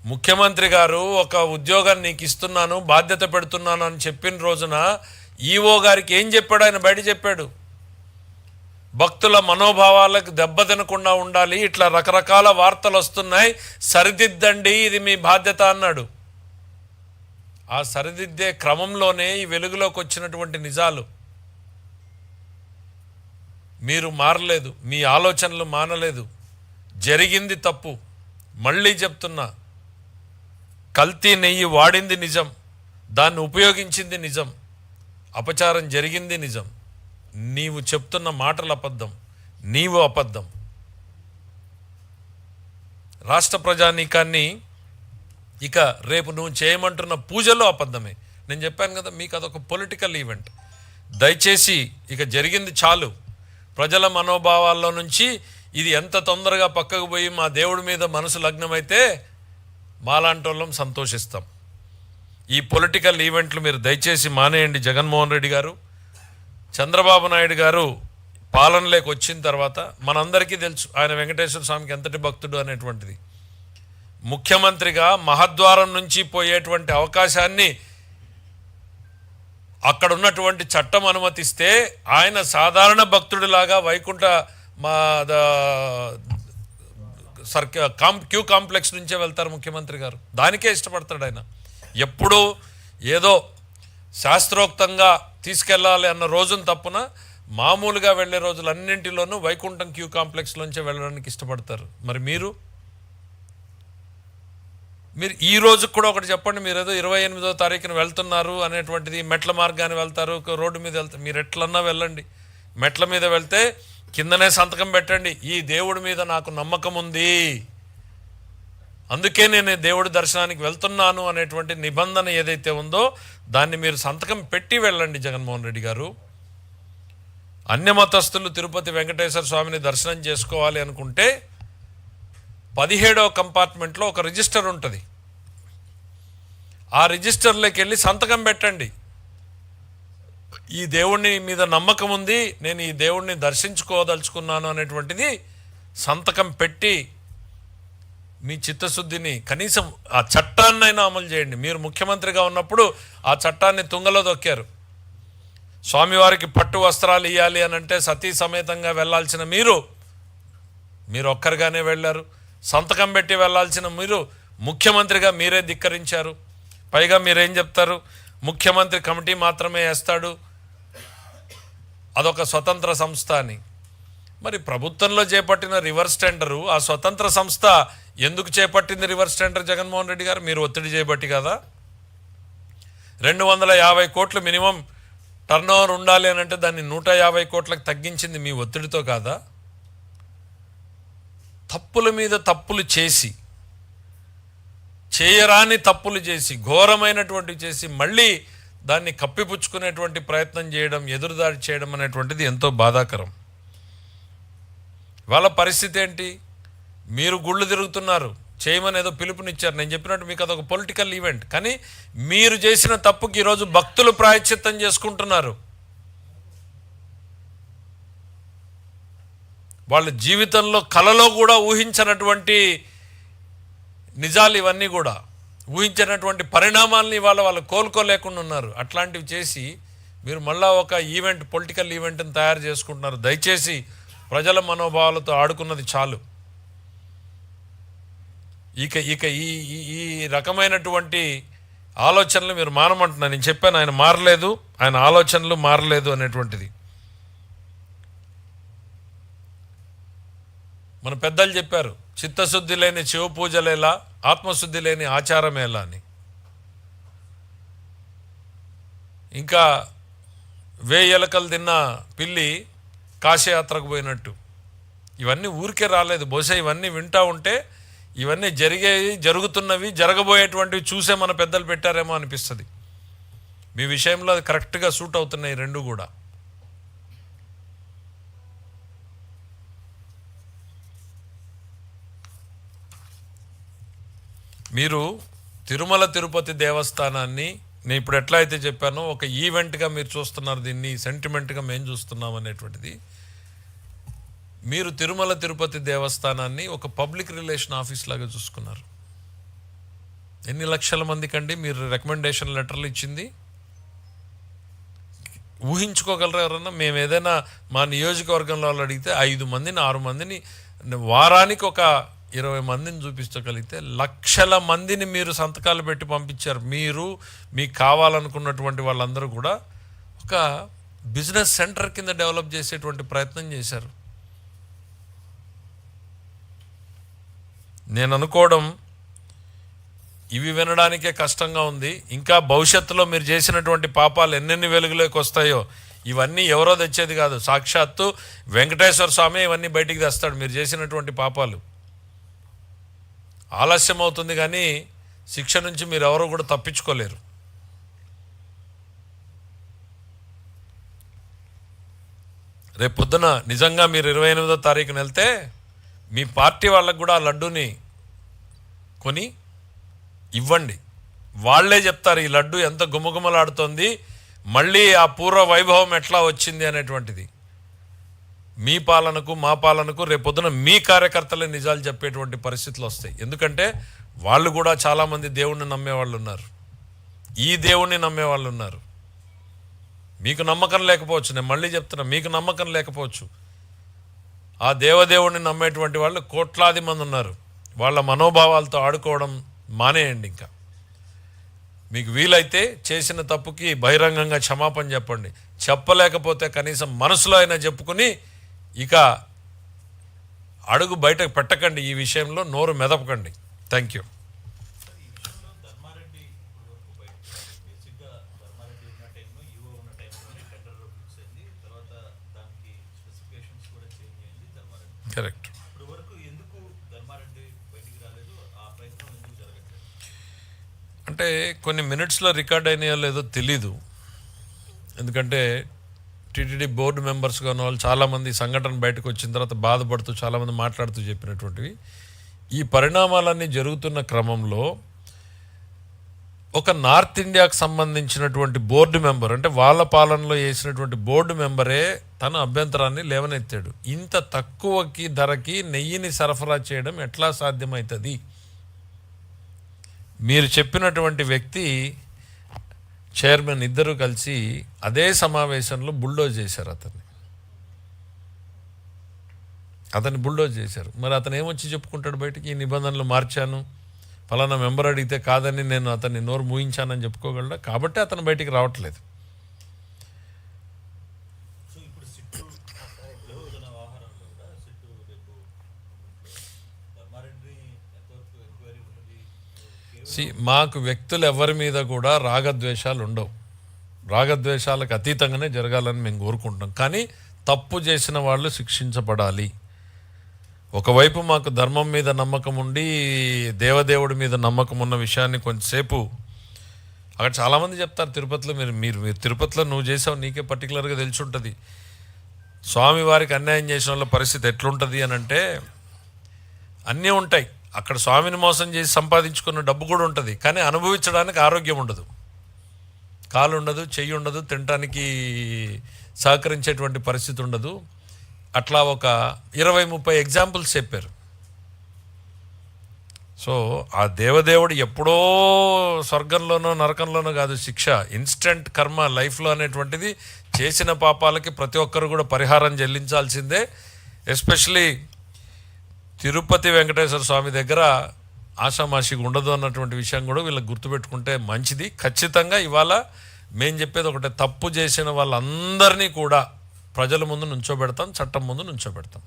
ముఖ్యమంత్రి గారు ఒక ఉద్యోగాన్ని నీకు ఇస్తున్నాను, బాధ్యత పెడుతున్నాను అని చెప్పిన రోజున ఈఓ గారికి ఏం చెప్పాడు? ఆయన బయట చెప్పాడు, భక్తుల మనోభావాలకు దెబ్బ తినకుండా ఉండాలి, ఇట్లా రకరకాల వార్తలు వస్తున్నాయి, సరిదిద్దండి, ఇది మీ బాధ్యత అన్నాడు. ఆ సరిదిద్దే క్రమంలోనే ఈ వెలుగులోకి వచ్చినటువంటి నిజాలు. మీరు మారలేదు, మీ ఆలోచనలు మానలేదు, జరిగింది తప్పు. మళ్ళీ చెప్తున్నా, కల్తీ నెయ్యి వాడింది నిజం, దాన్ని ఉపయోగించింది నిజం, అపచారం జరిగింది నిజం. నీవు చెప్తున్న మాటలు అబద్ధం, నీవు అబద్ధం. రాష్ట్ర ప్రజానీకాన్ని ఇక రేపు నువ్వు చేయమంటున్న పూజలో అబద్ధమే. నేను చెప్పాను కదా, మీకు అదొక పొలిటికల్ ఈవెంట్. దయచేసి ఇక జరిగింది చాలు. ప్రజల మనోభావాల్లో నుంచి ఇది ఎంత తొందరగా పక్కకు పోయి మా దేవుడి మీద మనసు లగ్నమైతే మాలాంటి వాళ్ళం సంతోషిస్తాం. ఈ పొలిటికల్ ఈవెంట్లు మీరు దయచేసి మానేయండి. జగన్మోహన్ రెడ్డి గారు, చంద్రబాబు నాయుడు గారు పాలనలోకి వచ్చిన తర్వాత మనందరికీ తెలుసు ఆయన వెంకటేశ్వర స్వామికి ఎంతటి భక్తుడు అనేటువంటిది. ముఖ్యమంత్రిగా మహద్వారం నుంచి పోయేటువంటి అవకాశాన్ని అక్కడ ఉన్నటువంటి చట్టం అనుమతిస్తే ఆయన సాధారణ భక్తుడిలాగా వైకుంఠ క్యూ కాంప్లెక్స్ నుంచే వెళ్తారు ముఖ్యమంత్రి గారు. దానికే ఇష్టపడతాడు ఆయన. ఎప్పుడూ ఏదో శాస్త్రోక్తంగా తీసుకెళ్ళాలి అన్న రోజును తప్పున మామూలుగా వెళ్ళే రోజులన్నింటిలోనూ వైకుంఠం క్యూ కాంప్లెక్స్లోంచే వెళ్ళడానికి ఇష్టపడతారు. మరి మీరు ఈ రోజు కూడా ఒకటి చెప్పండి. మీరు ఏదో 28వ తారీఖున వెళ్తున్నారు అనేటువంటిది, మెట్ల మార్గాన్ని వెళ్తారు, రోడ్డు మీద వెళ్తారు, మీరు ఎట్లన్నా వెళ్ళండి. మెట్ల మీద వెళ్తే కిందనే సంతకం పెట్టండి, ఈ దేవుడి మీద నాకు నమ్మకం ఉంది, అందుకే నేను దేవుడి దర్శనానికి వెళ్తున్నాను అనేటువంటి నిబంధన ఏదైతే ఉందో దాన్ని మీరు సంతకం పెట్టి వెళ్ళండి. జగన్మోహన్ రెడ్డి గారు, అన్యమతస్థులు తిరుపతి వెంకటేశ్వర స్వామిని దర్శనం చేసుకోవాలి అనుకుంటే 17వ కంపార్ట్మెంట్లో ఒక రిజిస్టర్ ఉంటుంది. ఆ రిజిస్టర్లోకి వెళ్ళి సంతకం పెట్టండి, ఈ దేవుడిని మీద నమ్మకం ఉంది, నేను ఈ దేవుడిని దర్శించుకోదలుచుకున్నాను అనేటువంటిది సంతకం పెట్టి మీ చిత్తశుద్ధిని, కనీసం ఆ చట్టాన్నైనా అమలు చేయండి. మీరు ముఖ్యమంత్రిగా ఉన్నప్పుడు ఆ చట్టాన్ని తుంగలో దొక్కారు. స్వామివారికి పట్టు వస్త్రాలు ఇవ్వాలి అని అంటే సతీ సమేతంగా వెళ్ళాల్సిన మీరు ఒక్కరిగానే వెళ్ళారు. సంతకం పెట్టి వెళ్ళాల్సిన మీరు ముఖ్యమంత్రిగా మీరే ధిక్కరించారు. పైగా మీరేం చెప్తారు, ముఖ్యమంత్రి కమిటీ మాత్రమే వేస్తాడు, అదొక స్వతంత్ర సంస్థ అని. మరి ప్రభుత్వంలో చేపట్టిన రివర్స్ టెండరు ఆ స్వతంత్ర సంస్థ ఎందుకు చేపట్టింది రివర్స్ టెండర్? జగన్మోహన్ రెడ్డి గారు, మీరు ఒత్తిడి చేయబట్టి కదా. 250 కోట్లు మినిమం టర్న్ ఓవర్ ఉండాలి అని అంటే దాన్ని 150 కోట్లకు తగ్గించింది మీ ఒత్తిడితో కాదా? తప్పుల మీద తప్పులు చేసి, చేయరాని తప్పులు చేసి, ఘోరమైనటువంటివి చేసి మళ్ళీ దాన్ని కప్పిపుచ్చుకునేటువంటి ప్రయత్నం చేయడం, ఎదురుదాడి చేయడం అనేటువంటిది ఎంతో బాధాకరం. వాళ్ళ పరిస్థితి ఏంటి? మీరు గుళ్ళు తిరుగుతున్నారు, చేయమని ఏదో పిలుపునిచ్చారు. నేను చెప్పినట్టు మీకు అదొక పొలిటికల్ ఈవెంట్. కానీ మీరు చేసిన తప్పుకి ఈరోజు భక్తులు ప్రాయశ్చిత్తం చేసుకుంటున్నారు. వాళ్ళ జీవితంలో కలలో కూడా ఊహించినటువంటి నిజాలు ఇవన్నీ కూడా, ఊహించినటువంటి పరిణామాలని వాళ్ళు కోలుకోలేకుండా ఉన్నారు. అట్లాంటివి చేసి మీరు మళ్ళా ఒక ఈవెంట్, పొలిటికల్ ఈవెంట్ని తయారు చేసుకుంటున్నారు. దయచేసి ప్రజల మనోభావాలతో ఆడుకున్నది చాలు. ఇక ఈ రకమైనటువంటి ఆలోచనలు మీరు మానమంటున్నారు. నేను చెప్పాను, ఆయన మారలేదు, ఆయన ఆలోచనలు మారలేదు అనేటువంటిది. మన పెద్దలు చెప్పారు, చిత్తశుద్ధి లేని శివ పూజలేలా, ఆత్మశుద్ధి లేని ఆచారమేలా అని. ఇంకా 1000 ఎలకలు తిన్న పిల్లి కాశయాత్రకు పోయినట్టు ఇవన్నీ ఊరికే రాలేదు. బహుశా ఇవన్నీ వింటూ ఉంటే ఇవన్నీ జరుగుతున్నవి, జరగబోయేటువంటివి చూసే మన పెద్దలు పెట్టారేమో అనిపిస్తుంది. మీ విషయంలో అది కరెక్ట్గా సూట్ అవుతున్నాయి రెండు కూడా. మీరు తిరుమల తిరుపతి దేవస్థానాన్ని నేను ఇప్పుడు ఎట్లా అయితే చెప్పానో ఒక ఈవెంట్గా మీరు చూస్తున్నారు, దీన్ని సెంటిమెంట్గా మేము చూస్తున్నాం అనేటువంటిది. మీరు తిరుమల తిరుపతి దేవస్థానాన్ని ఒక పబ్లిక్ రిలేషన్ ఆఫీస్ లాగా చూసుకున్నారు. ఎన్ని లక్షల మందికి అండి మీరు రికమెండేషన్ లెటర్లు ఇచ్చింది? ఊహించుకోగలరా ఎవరన్నా? మేము ఏదైనా మా నియోజకవర్గంలో వాళ్ళు అడిగితే 5 మందిని 6 మందిని వారానికి ఒక 20 మందిని చూపించగలిగితే లక్షల మందిని మీరు సంతకాలు పెట్టి పంపించారు. మీరు మీకు కావాలనుకున్నటువంటి వాళ్ళందరూ కూడా ఒక బిజినెస్ సెంటర్ కింద డెవలప్ చేసేటువంటి ప్రయత్నం చేశారు. నేను అనుకోవడం ఇవి వినడానికే కష్టంగా ఉంది. ఇంకా భవిష్యత్తులో మీరు చేసినటువంటి పాపాలు ఎన్నెన్ని వెలుగులోకి వస్తాయో ఇవన్నీ ఎవరో తెచ్చేది కాదు, సాక్షాత్తు వెంకటేశ్వర స్వామి ఇవన్నీ బయటికి తెస్తాడు. మీరు చేసినటువంటి పాపాలు ఆలస్యం అవుతుంది కానీ శిక్ష నుంచి మీరు ఎవరో కూడా తప్పించుకోలేరు. రేపు పొద్దున నిజంగా మీరు 28వ తారీఖున వెళ్తే మీ పార్టీ వాళ్ళకు కూడా ఆ లడ్డూని కొని ఇవ్వండి. వాళ్ళే చెప్తారు ఈ లడ్డు ఎంత గుమగుమలాడుతోంది, మళ్ళీ ఆ పూర్వ వైభవం ఎట్లా వచ్చింది అనేటువంటిది. మీ పాలనకు మా పాలనకు రేపొద్దున మీ కార్యకర్తలే నిజాలు చెప్పేటువంటి పరిస్థితులు వస్తాయి. ఎందుకంటే వాళ్ళు కూడా చాలామంది దేవుణ్ణి నమ్మేవాళ్ళు ఉన్నారు, ఈ దేవుణ్ణి నమ్మేవాళ్ళు ఉన్నారు. మీకు నమ్మకం లేకపోవచ్చు, నేను మళ్ళీ చెప్తున్నా, మీకు నమ్మకం లేకపోవచ్చు. ఆ దేవదేవుణ్ణి నమ్మేటువంటి వాళ్ళు కోట్లాది మంది ఉన్నారు. వాళ్ళ మనోభావాలతో ఆడుకోవడం మానేయండి. ఇంకా మీకు వీలైతే చేసిన తప్పుకి బహిరంగంగా క్షమాపణ చెప్పండి. చెప్పలేకపోతే కనీసం మనసులో అయినా చెప్పుకుని ఇక అడుగు బయటకు పెట్టకండి. ఈ విషయంలో నోరు మెదపకండి. Thank you. కరెక్ట్. అంటే కొన్ని మినిట్స్లో రికార్డ్ అయినాయో లేదో తెలీదు. ఎందుకంటే టీటీడీ బోర్డు మెంబర్స్గా ఉన్న వాళ్ళు చాలామంది సంఘటన బయటకు వచ్చిన తర్వాత బాధపడుతూ చాలామంది మాట్లాడుతూ చెప్పినటువంటివి. ఈ పరిణామాలన్నీ జరుగుతున్న క్రమంలో ఒక నార్త్ ఇండియాకు సంబంధించినటువంటి బోర్డు మెంబర్, అంటే వాళ్ళ పాలనలో వేసినటువంటి బోర్డు మెంబరే తన అభ్యంతరాన్ని లేవనెత్తాడు. ఇంత తక్కువకి ధరకి నెయ్యిని సరఫరా చేయడం ఎట్లా సాధ్యమవుతుంది? మీరు చెప్పినటువంటి వ్యక్తి చైర్మన్ ఇద్దరు కలిసి అదే సమావేశంలో బుల్డోజ్ చేశారు. అతన్ని బుల్డోజ్ చేశారు. మరి అతను ఏమొచ్చి చెప్పుకుంటాడు బయటికి? ఈ నిబంధనలు మార్చాను, ఫలానా మెంబర్ అడిగితే కాదని నేను అతన్ని నోరు మూయించానని చెప్పుకోగలడా? కాబట్టి అతను బయటికి రావట్లేదు. మాకు వ్యక్తులు ఎవరి మీద కూడా రాగద్వేషాలు ఉండవు. రాగద్వేషాలకు అతీతంగానే జరగాలని మేము కోరుకుంటాం. కానీ తప్పు చేసిన వాళ్ళు శిక్షించబడాలి. ఒకవైపు మాకు ధర్మం మీద నమ్మకం ఉండి దేవదేవుడి మీద నమ్మకం ఉన్న విషయాన్ని కొంచెంసేపు అక్కడ చాలామంది చెప్తారు. తిరుపతిలో మీరు తిరుపతిలో నువ్వు చేసావు, నీకే పర్టికులర్గా తెలిసి ఉంటుంది. స్వామివారికి అన్యాయం చేసిన వాళ్ళ పరిస్థితి ఎట్లుంటుంది అని అంటే అన్నీ ఉంటాయి. అక్కడ స్వామిని మోసం చేసి సంపాదించుకున్న డబ్బు కూడా ఉంటుంది, కానీ అనుభవించడానికి ఆరోగ్యం ఉండదు, కాలు ఉండదు, చెయ్యి ఉండదు, తినడానికి సహకరించేటువంటి పరిస్థితి ఉండదు. అట్లా ఒక 20-30 ఎగ్జాంపుల్స్ చెప్పారు. సో ఆ దేవదేవుడు ఎప్పుడో స్వర్గంలోనో నరకంలోనో కాదు శిక్ష, ఇన్స్టెంట్ కర్మ లైఫ్లో అనేటువంటిది చేసిన పాపాలకి ప్రతి ఒక్కరు కూడా పరిహారం చెల్లించాల్సిందే. ఎస్పెషలీ తిరుపతి వెంకటేశ్వర స్వామి దగ్గర ఆషామాషిగా ఉండదు అన్నటువంటి విషయం కూడా వీళ్ళకి గుర్తుపెట్టుకుంటే మంచిది. ఖచ్చితంగా ఇవాళ మేము చెప్పేది ఒకటే, తప్పు చేసిన వాళ్ళందరినీ కూడా ప్రజల ముందు నుంచోబెడతాం, చట్టం ముందు నుంచోబెడతాం.